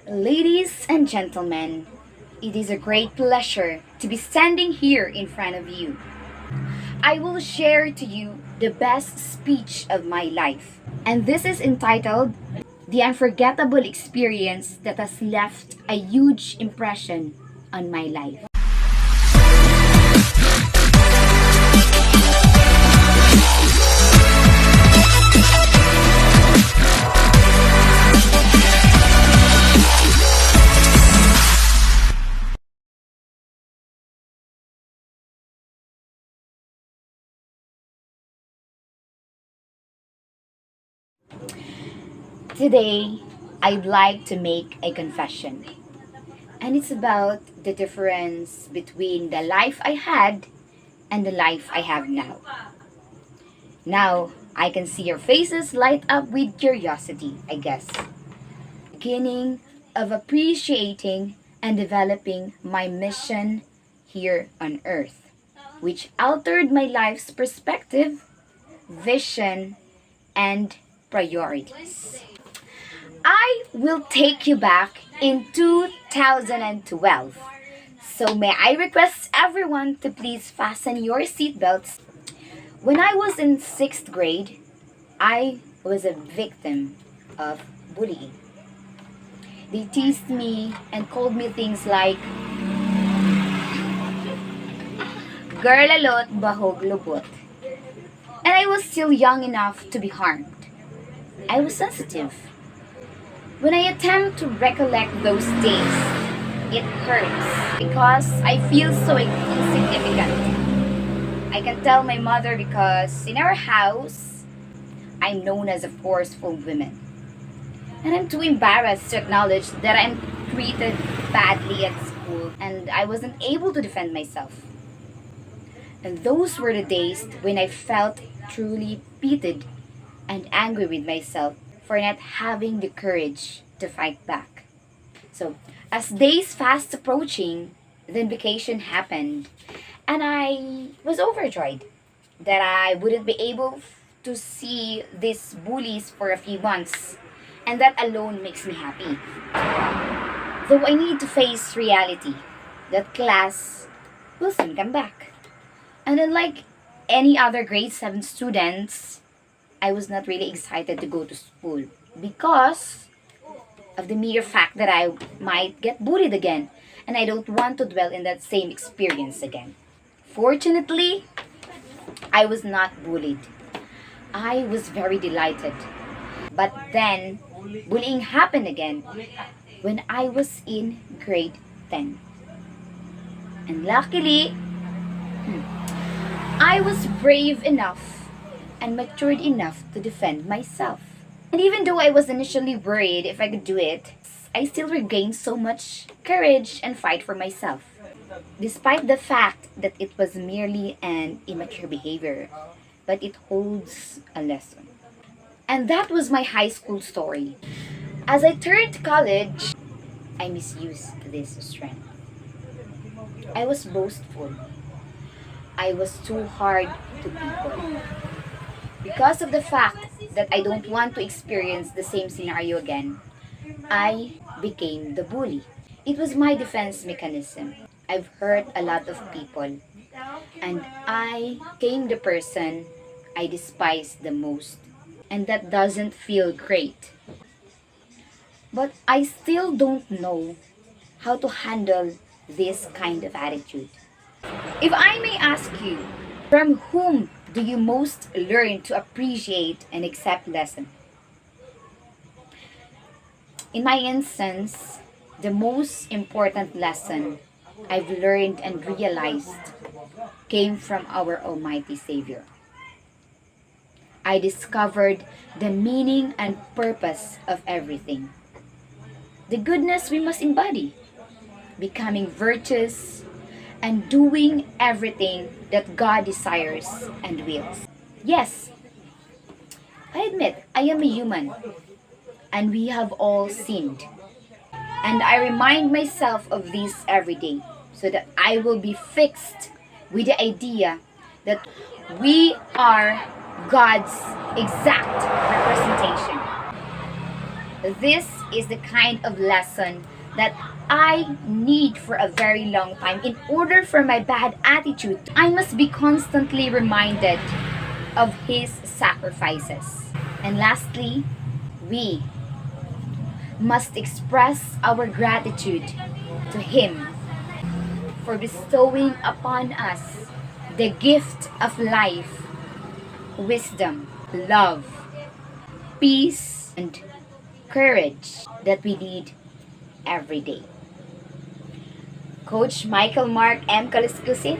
Ladies and gentlemen, it is a great pleasure to be standing here in front of you. I will share to you the best speech of my life. And this is entitled The Unforgettable Experience That Has Left a Huge Impression on My Life. Today, I'd like to make a confession. And it's about the difference between the life I had and the life I have now. Now, I can see your faces light up with curiosity, I guess. Beginning of appreciating and developing my mission here on earth, which altered my life's perspective, vision, and priorities. I will take you back in 2012. So may I request everyone to please fasten your seatbelts. When I was in 6th grade, I was a victim of bullying. They teased me and called me things like girl alot bahog lubot. And I was still young enough to be harmed. I was sensitive. When I attempt to recollect those days, it hurts because I feel so insignificant. I can tell my mother because in our house, I'm known as a forceful woman. And I'm too embarrassed to acknowledge that I'm treated badly at school and I wasn't able to defend myself. And those were the days when I felt truly pitied and angry with myself for not having the courage to fight back. So, as days fast approaching, then vacation happened, and I was overjoyed that I wouldn't be able to see these bullies for a few months, and that alone makes me happy. Though I need to face reality that class will soon come back. And unlike any other grade 7 students, I was not really excited to go to school because of the mere fact that I might get bullied again and I don't want to dwell in that same experience again. Fortunately, I was not bullied. I was very delighted. But then, bullying happened again when I was in grade 10. And luckily, I was brave enough and matured enough to defend myself. And even though I was initially worried if I could do it, I still regained so much courage and fight for myself. Despite the fact that it was merely an immature behavior, but it holds a lesson. And that was my high school story. As I turned college, I misused this strength. I was boastful. I was too hard to people. Because of the fact that I don't want to experience the same scenario again, I became the bully. It was my defense mechanism. I've hurt a lot of people, and I became the person I despise the most. And that doesn't feel great. But I still don't know how to handle this kind of attitude. If I may ask you, from whom do you most learn to appreciate and accept lesson? In my instance, the most important lesson I've learned and realized came from our Almighty Savior. I discovered the meaning and purpose of everything. The goodness we must embody, becoming virtuous, and doing everything that God desires and wills. Yes, I admit I am a human, and we have all sinned. And I remind myself of this every day so that I will be fixed with the idea that we are God's exact representation. This is the kind of lesson that I need for a very long time. In order for my bad attitude, I must be constantly reminded of his sacrifices. And lastly, we must express our gratitude to him for bestowing upon us the gift of life, wisdom, love, peace, and courage that we need every day. Coach Michael Mark M. Kaluskusin,